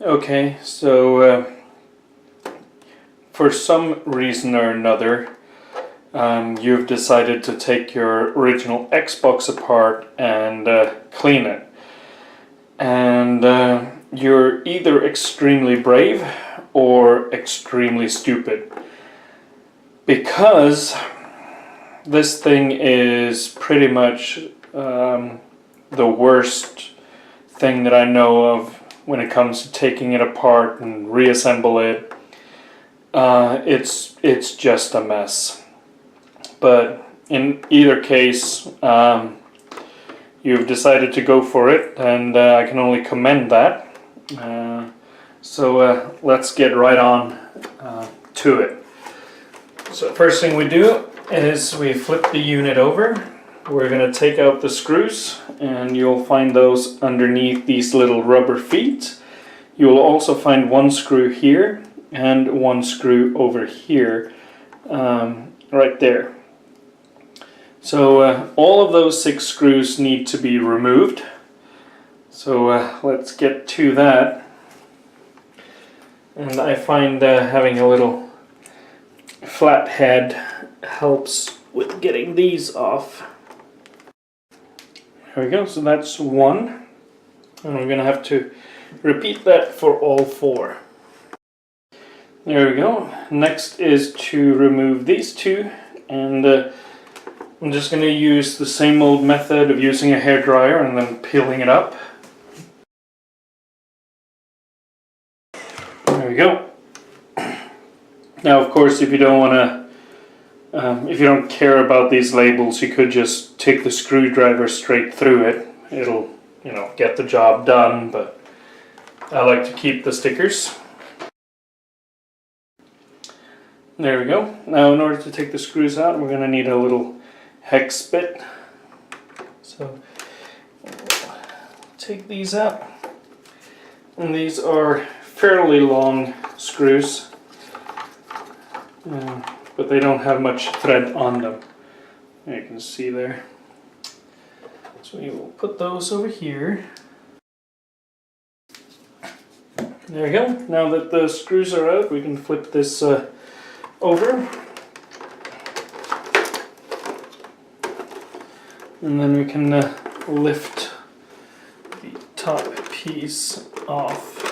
Okay, so for some reason or another, you've decided to take your original Xbox apart and clean it. And you're either extremely brave or extremely stupid. Because this thing is pretty much the worst thing that I know of when it comes to taking it apart and reassemble it. It's just a mess. But in either case, you've decided to go for it, and I can only commend that. So let's get right on to it. So first thing we do is we flip the unit over. We're going to take out the screws, and you'll find those underneath these little rubber feet. You'll also find one screw here and one screw over here, right there. So all of those 6 screws need to be removed. So let's get to that. And I find having a little flat head helps with getting these off. There we go, so that's one. And we're going to have to repeat that for all 4. There we go. Next is to remove these 2, and I'm just going to use the same old method of using a hairdryer and then peeling it up. There we go. Now, of course, if you don't want to, if you don't care about these labels, you could just take the screwdriver straight through it. It'll, you know, get the job done, but I like to keep the stickers. There we go. Now, in order to take the screws out, we're going to need a little hex bit. So take these out, and these are fairly long screws, but they don't have much thread on them. You can see there. So we will put those over here. There we go. Now that the screws are out, we can flip this over. And then we can lift the top piece off,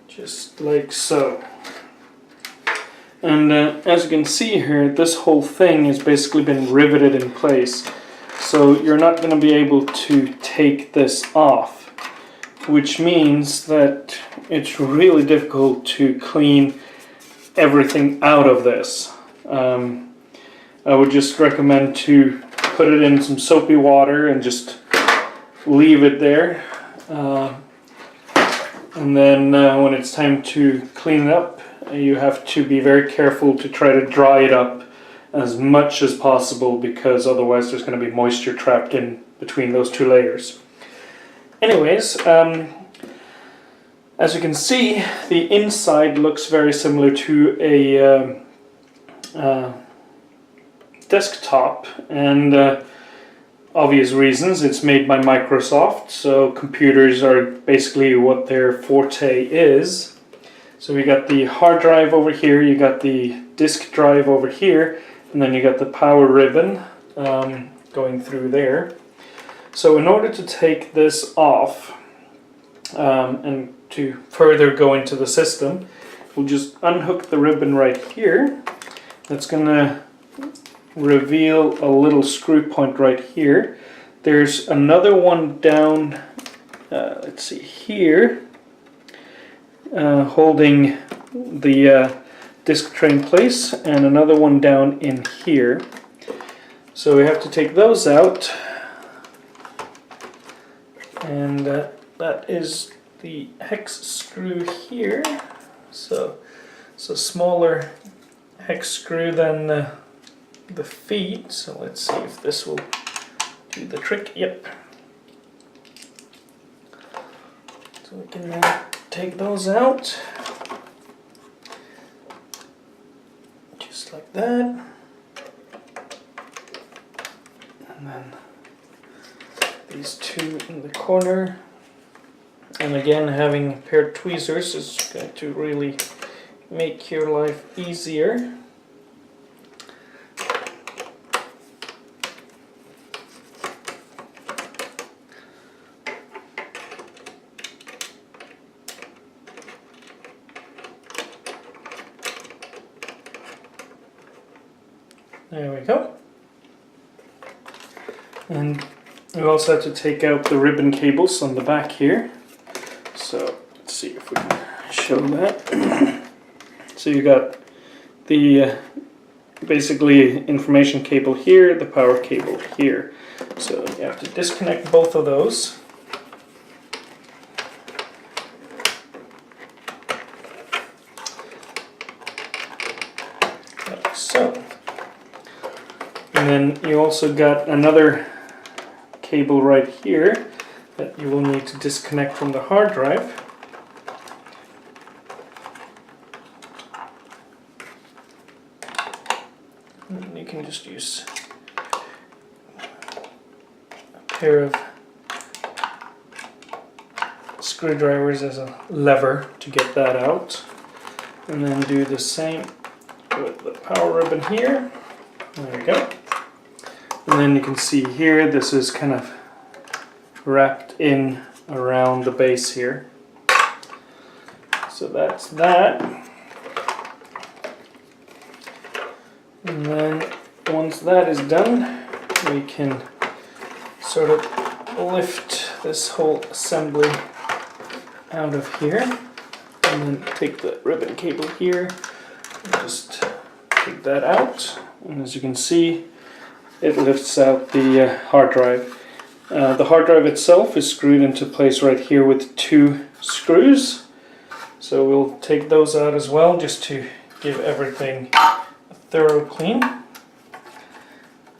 just like so. And as you can see here, this whole thing has basically been riveted in place. So you're not going to be able to take this off, which means that it's really difficult to clean everything out of this. I would just recommend to put it in some soapy water and just leave it there. And then when it's time to clean it up, you have to be very careful to try to dry it up as much as possible, because otherwise there's going to be moisture trapped in between those 2 layers. Anyways, as you can see, the inside looks very similar to a desktop, and obvious reasons. It's made by Microsoft, so computers are basically what their forte is. So we got the hard drive over here, you got the disk drive over here, and then you got the power ribbon going through there. So in order to take this off and to further go into the system, we'll just unhook the ribbon right here. That's going to reveal a little screw point right here. There's another one down, let's see, here, holding the disc tray in place, and another one down in here. So we have to take those out, and that is the hex screw here. So it's a smaller hex screw than the feet, so let's see if this will do the trick. Yep. So we can take those out, just like that, and then these 2 in the corner, And again, having paired tweezers is going to really make your life easier. There we go. And we also have to take out the ribbon cables on the back here. So let's see if we can show that. So you got the basically information cable here, the power cable here. So you have to disconnect both of those. Like so. And then you also got another cable right here that you will need to disconnect from the hard drive. And you can just use a pair of screwdrivers as a lever to get that out. And then do the same with the power ribbon here. There we go. And then you can see here, this is kind of wrapped in around the base here. So that's that. And then once that is done, we can sort of lift this whole assembly out of here. And then take the ribbon cable here and just take that out. And as you can see, it lifts out the hard drive. The hard drive itself is screwed into place right here with 2 screws. So we'll take those out as well, just to give everything a thorough clean.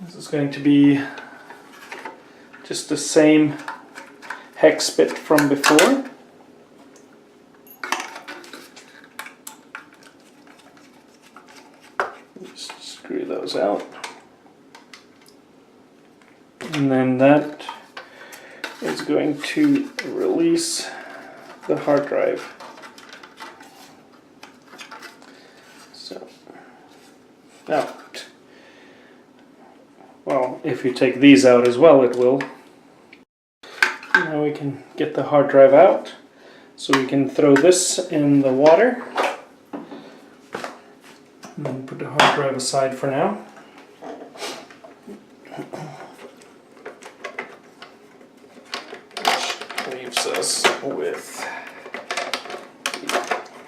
This is going to be just the same hex bit from before. Just screw those out. And then that is going to release the hard drive. So, now, well, if you take these out as well, it will. Now we can get the hard drive out. So we can throw this in the water. And then put the hard drive aside for now. Us with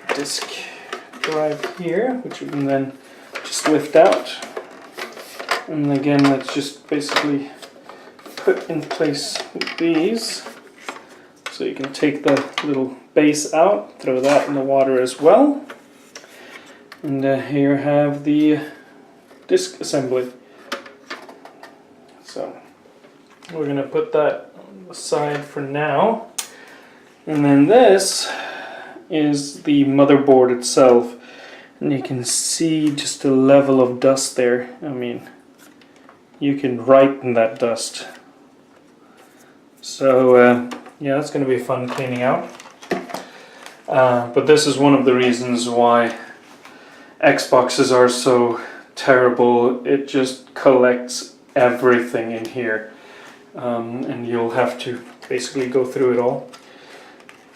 the disk drive here, which we can then just lift out. And again, that's just basically put in place with these. So you can take the little base out, throw that in the water as well. And here you have the disk assembly. So we're going to put that aside for now. And then this is the motherboard itself, and you can see just a level of dust there. I mean, you can write in that dust. So yeah, that's going to be fun cleaning out. But this is one of the reasons why Xboxes are so terrible. It just collects everything in here, and you'll have to basically go through it all.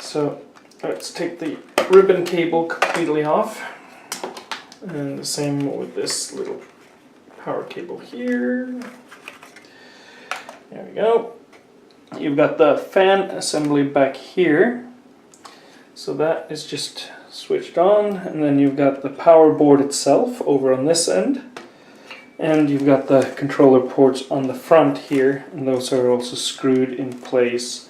So let's take the ribbon cable completely off, and the same with this little power cable here. There we go. You've got the fan assembly back here, so that is just switched on, and then you've got the power board itself over on this end, and you've got the controller ports on the front here, and those are also screwed in place.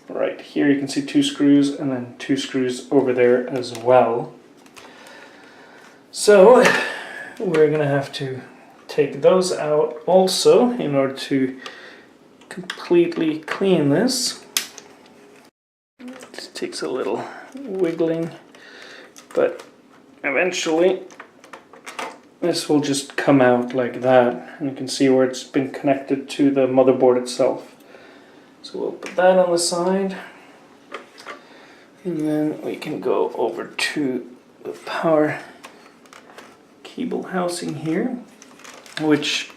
Right here you can see 2 screws, and then 2 screws over there as well. So we're going to have to take those out also in order to completely clean this. It takes a little wiggling, but eventually this will just come out like that, and you can see where it's been connected to the motherboard itself. So we'll put that on the side. And then we can go over to the power cable housing here, which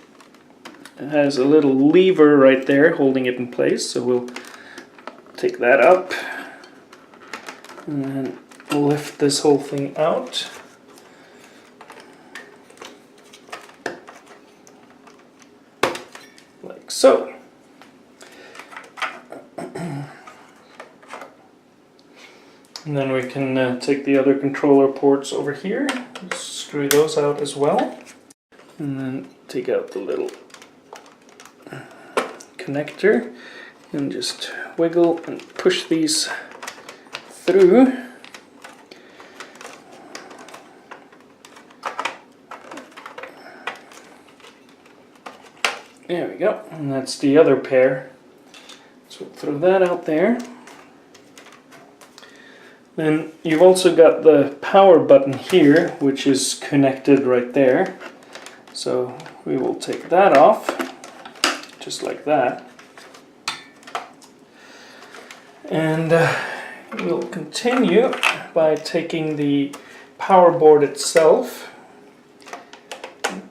has a little lever right there holding it in place. So we'll take that up and then lift this whole thing out. Like so. And then we can take the other controller ports over here, screw those out as well, and then take out the little connector and just wiggle and push these through. There we go, and that's the other pair. So we'll throw that out there. Then you've also got the power button here, which is connected right there. So we will take that off, just like that. And we'll continue by taking the power board itself.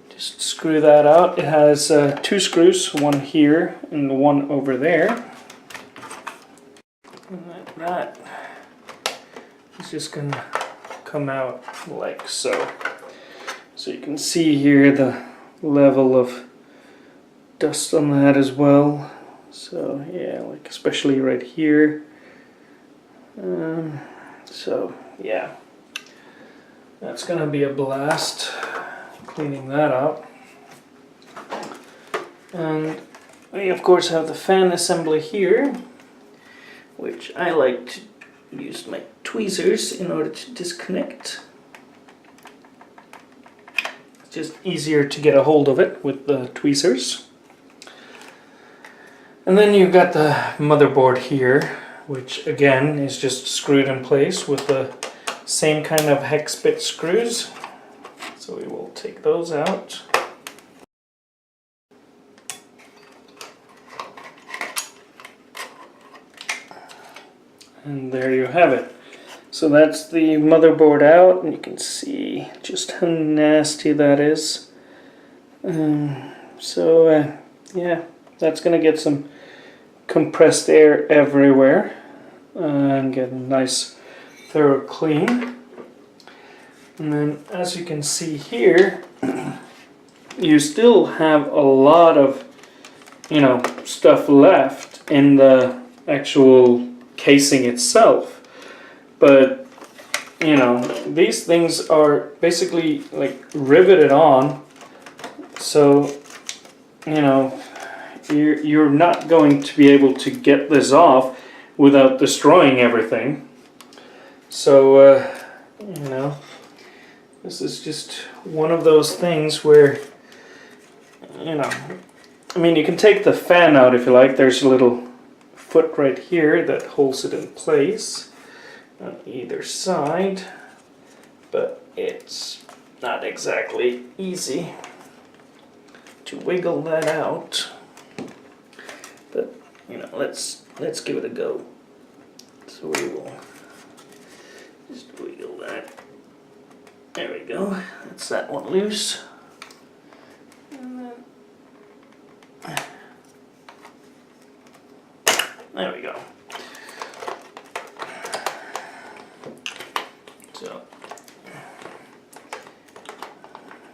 Just screw that out. It has 2 screws, one here and one over there. And like that. It's just going to come out like so. So you can see here the level of dust on that as well. So yeah, like especially right here. So yeah, that's going to be a blast cleaning that up. And we of course have the fan assembly here, which I like to use my tweezers in order to disconnect. It's just easier to get a hold of it with the tweezers. And then you've got the motherboard here, which again is just screwed in place with the same kind of hex bit screws. So we will take those out. And there you have it. So that's the motherboard out, and you can see just how nasty that is. Yeah, that's going to get some compressed air everywhere and get a nice thorough clean. And then as you can see here, you still have a lot of, stuff left in the actual casing itself. But, these things are basically like riveted on, so, you're not going to be able to get this off without destroying everything. So, this is just one of those things where, you can take the fan out if you like. There's a little foot right here that holds it in place on either side, but it's not exactly easy to wiggle that out. But let's give it a go. So we will just wiggle that. There we go. That's that one loose. And then there we go. So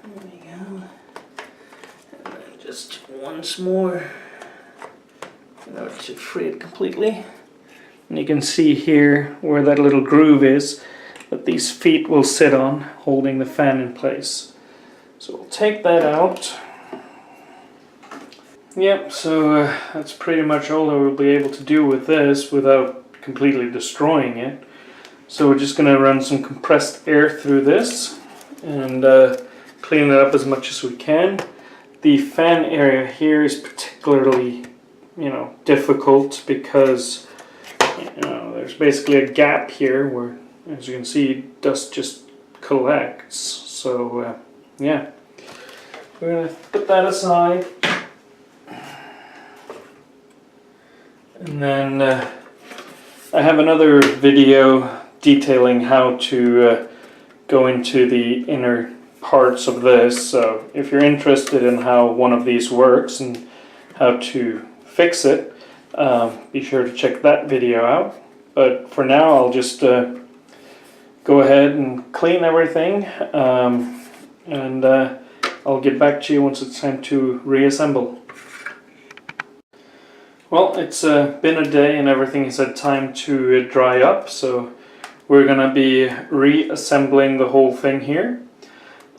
there we go. And then just once more in order to free it completely. And you can see here where that little groove is that these feet will sit on, holding the fan in place. So we'll take that out. Yep, so that's pretty much all that we'll be able to do with this without completely destroying it. So we're just going to run some compressed air through this and clean it up as much as we can. The fan area here is particularly, difficult because, there's basically a gap here where, as you can see, dust just collects. So, yeah. We're going to put that aside. And then I have another video detailing how to go into the inner parts of this, so if you're interested in how one of these works and how to fix it, be sure to check that video out. But for now, I'll just go ahead and clean everything, and I'll get back to you once it's time to reassemble. Well, it's been a day and everything has had time to dry up, so we're gonna be reassembling the whole thing here.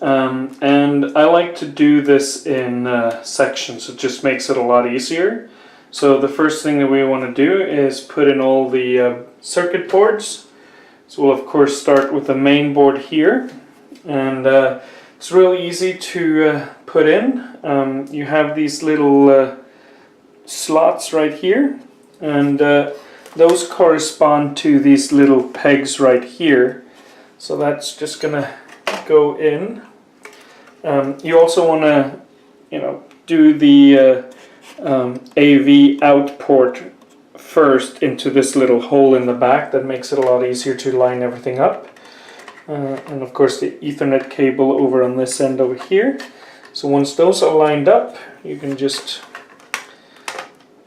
And I like to do this in sections. It just makes it a lot easier. So the first thing that we want to do is put in all the circuit boards. So we'll of course start with the main board here, and it's really easy to put in. You have these little slots right here, and those correspond to these little pegs right here. So that's just gonna go in. You also want to, do the AV out port first into this little hole in the back. That makes it a lot easier to line everything up. And of course the Ethernet cable over on this end over here. So once those are lined up, you can just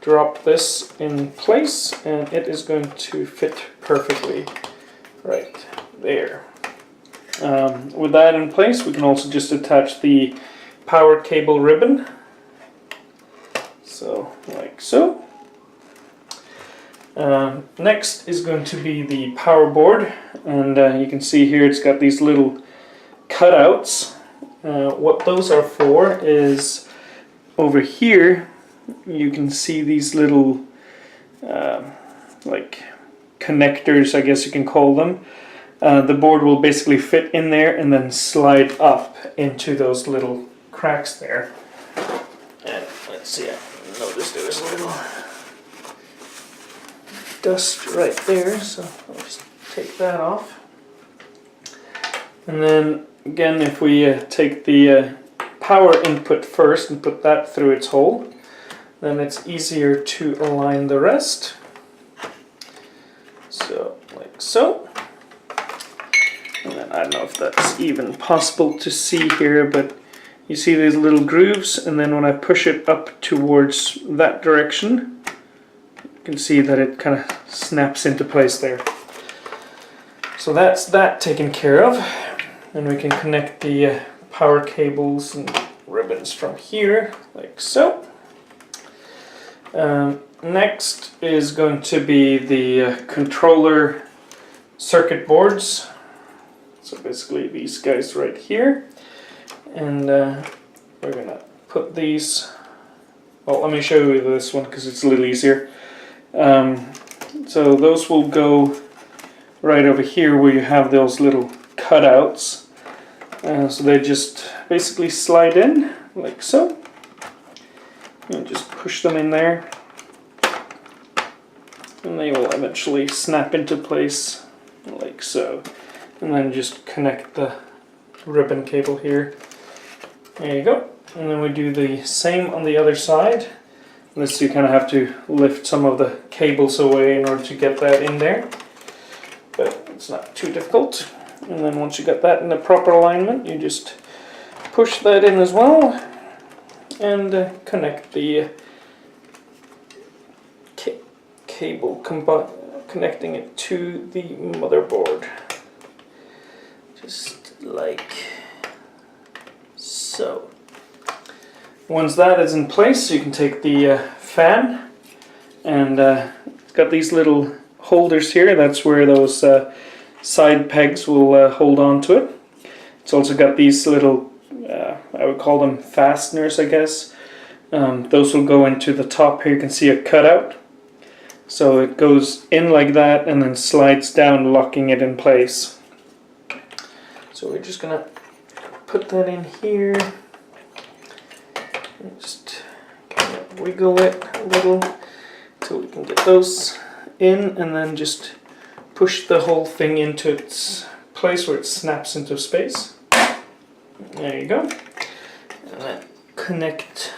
drop this in place and it is going to fit perfectly right there. With that in place, we can also just attach the power cable ribbon. So, like so. Next is going to be the power board, and you can see here it's got these little cutouts. What those are for is over here you can see these little like connectors, I guess you can call them. The board will basically fit in there and then slide up into those little cracks there. And let's see, I noticed there was a little dust right there, so I'll just take that off. And then again, if we take the power input first and put that through its hole, then it's easier to align the rest. So, like so. And then I don't know if that's even possible to see here, but you see these little grooves, and then when I push it up towards that direction, you can see that it kind of snaps into place there. So that's that taken care of, and we can connect the power cables and ribbons from here, like so. Next is going to be the controller circuit boards. So basically these guys right here, and we're gonna put these, well, let me show you this one because it's a little easier. So those will go right over here where you have those little cutouts. So they just basically slide in like so, and just push them in there, and they will eventually snap into place like so. And then just connect the ribbon cable here. There you go. And then we do the same on the other side. This you kind of have to lift some of the cables away in order to get that in there. But it's not too difficult. And then once you got that in the proper alignment, you just push that in as well. And connect the cable, connecting it to the motherboard. Just like so. Once that is in place, you can take the fan, and it's got these little holders here. That's where those side pegs will hold on to it. It's also got these little, I would call them fasteners, I guess. Those will go into the top here. You can see a cutout. So it goes in like that and then slides down, locking it in place. So we're just gonna put that in here and just kind of wiggle it a little so we can get those in, and then just push the whole thing into its place where it snaps into space. There you go. And then connect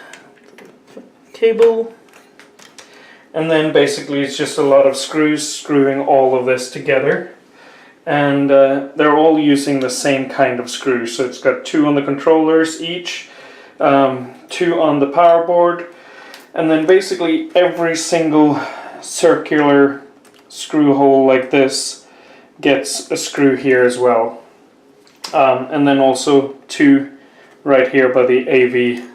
the cable, And then basically it's just a lot of screws screwing all of this together. And they're all using the same kind of screws. So it's got 2 on the controllers each, 2 on the power board, and then basically every single circular screw hole like this gets a screw here as well. And then also 2 right here by the AV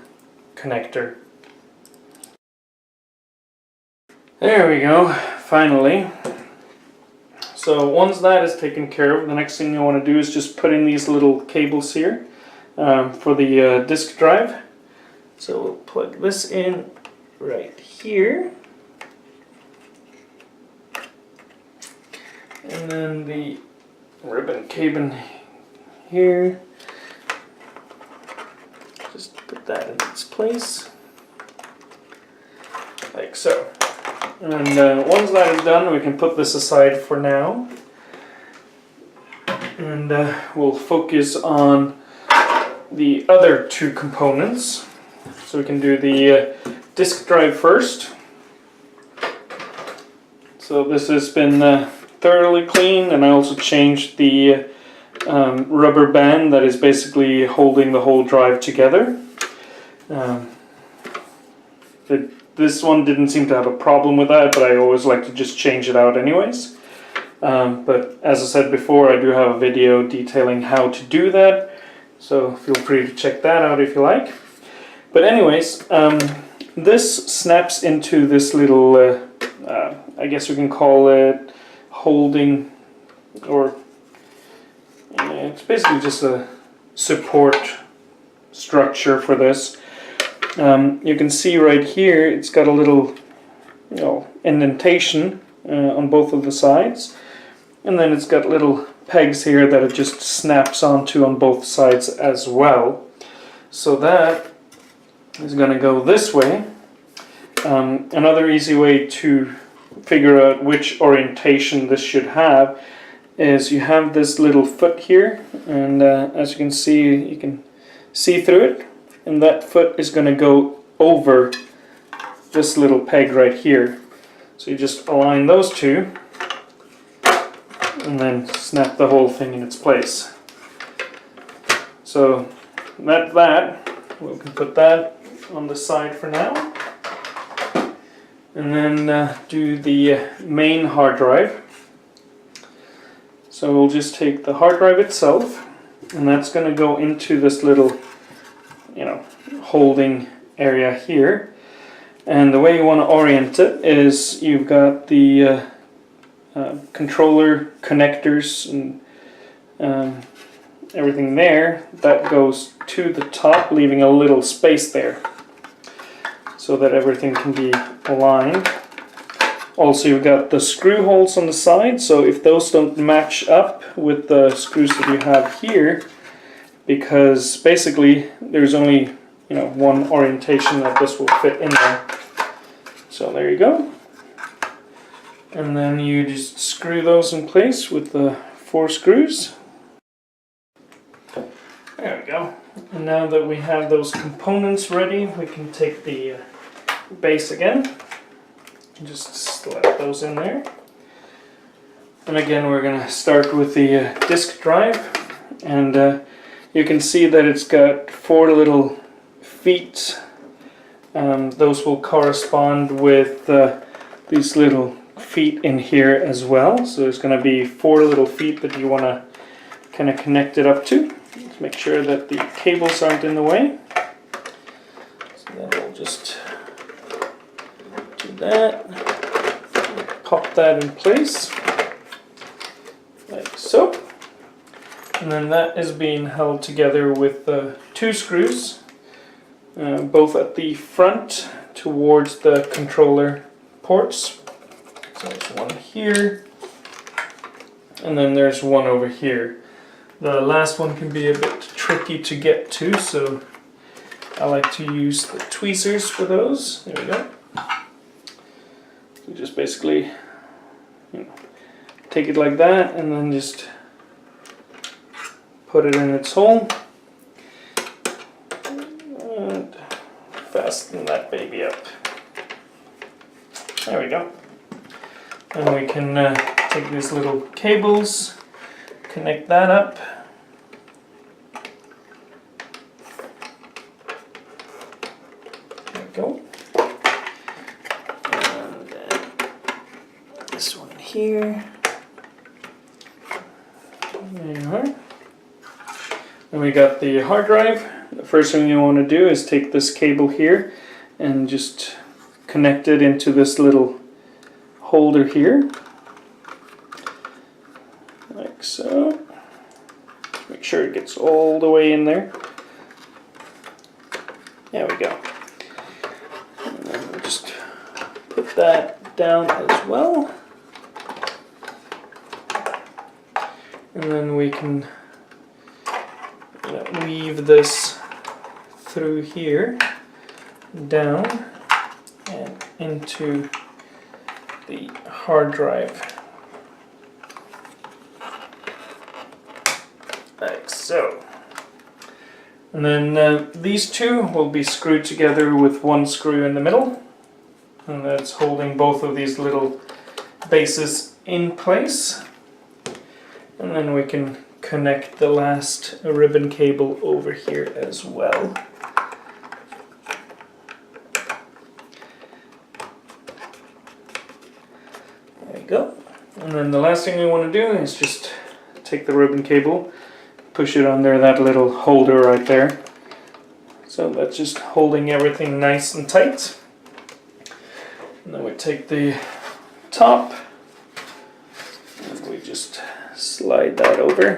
connector. There we go, finally. So once that is taken care of, the next thing you want to do is just put in these little cables here for the disk drive. So we'll plug this in right here. And then the ribbon cable here. Just put that in its place, like so. And once that is done, we can put this aside for now. And we'll focus on the other 2 components. So we can do the disk drive first. So this has been thoroughly cleaned, and I also changed the rubber band that is basically holding the whole drive together. This one didn't seem to have a problem with that, but I always like to just change it out anyways. But as I said before, I do have a video detailing how to do that, so feel free to check that out if you like. But anyways, this snaps into this little, I guess we can call it holding, or it's basically just a support structure for this. You can see right here it's got a little indentation on both of the sides, and then it's got little pegs here that it just snaps onto on both sides as well. So that is going to go this way. Another easy way to figure out which orientation this should have is you have this little foot here, and as you can see through it. And that foot is going to go over this little peg right here. So you just align those 2 and then snap the whole thing in its place. So that we can put that on the side for now. And then do the main hard drive. So we'll just take the hard drive itself, and that's going to go into this little holding area here. And the way you want to orient it is you've got the controller connectors and everything there. That goes to the top, leaving a little space there so that everything can be aligned. Also, you've got the screw holes on the side, so if those don't match up with the screws that you have here, because basically there's only one orientation that this will fit in there. So there you go. And then you just screw those in place with the 4 screws. There we go. And now that we have those components ready, we can take the base again and just slap those in there. And again, we're going to start with the disk drive, and you can see that it's got 4 little feet. Those will correspond with these little feet in here as well. So there's going to be 4 little feet that you want to kind of connect it up to. Let's make sure that the cables aren't in the way. So then we'll just do that. Pop that in place, like so. And then that is being held together with 2 screws, both at the front towards the controller ports. So there's one here, and then there's one over here. The last one can be a bit tricky to get to, so I like to use the tweezers for those. There we go. So just basically, take it like that, and then just put it in its hole, and fasten that baby up. There we go. And we can take these little cables, connect that up. There we go. And this one here. There you are. And we got the hard drive. The first thing you want to do is take this cable here and just connect it into this little holder here, like so. Make sure it gets all the way in there. There we go. And then we'll just put that down as well. And then we can weave this through here, down, and into the hard drive, like so. And then these two will be screwed together with one screw in the middle, and that's holding both of these little bases in place. And then we can connect the last ribbon cable over here as well. There you go. And then the last thing we want to do is just take the ribbon cable, push it under that little holder right there. So that's just holding everything nice and tight. And then we take the top and we just slide that over.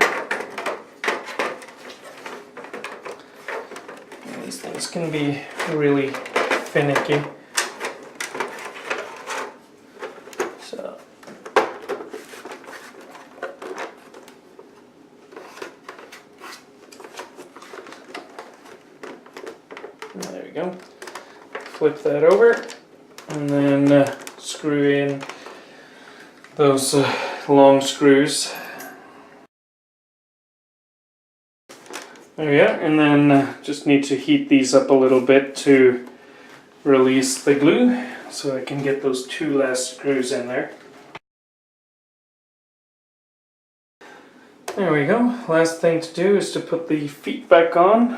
And these things can be really finicky. So there we go. Flip that over and then screw in those long screws. There we go, and then just need to heat these up a little bit to release the glue so I can get those two last screws in there. There we go. Last thing to do is to put the feet back on.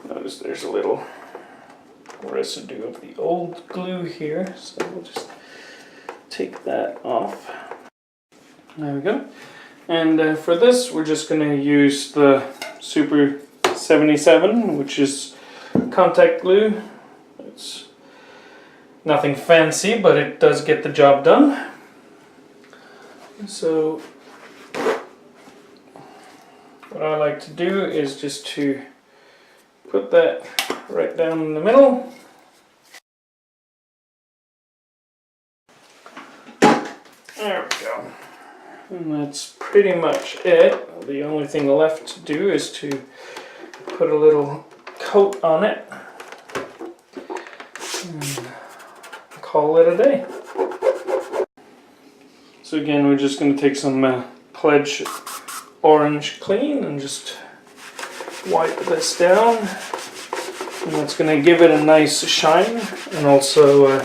Notice there's a little residue of the old glue here, so we'll just take that off. There we go. And for this, we're just going to use the Super 77, which is contact glue. It's nothing fancy, but it does get the job done. So what I like to do is just to put that right down in the middle. There we go. And that's pretty much it. The only thing left to do is to put a little coat on it and call it a day. So again, we're just going to take some Pledge Orange Clean and just wipe this down. And that's going to give it a nice shine and also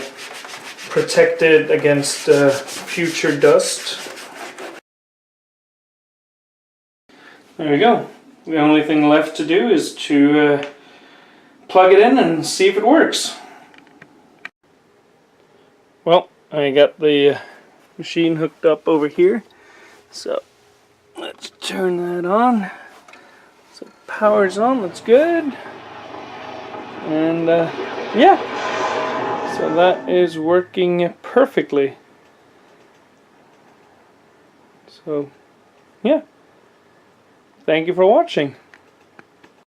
protect it against future dust. There we go. The only thing left to do is to plug it in and see if it works. Well, I got the machine hooked up over here, so let's turn that on. So power's on, that's good. And yeah, so that is working perfectly. So yeah. Thank you for watching.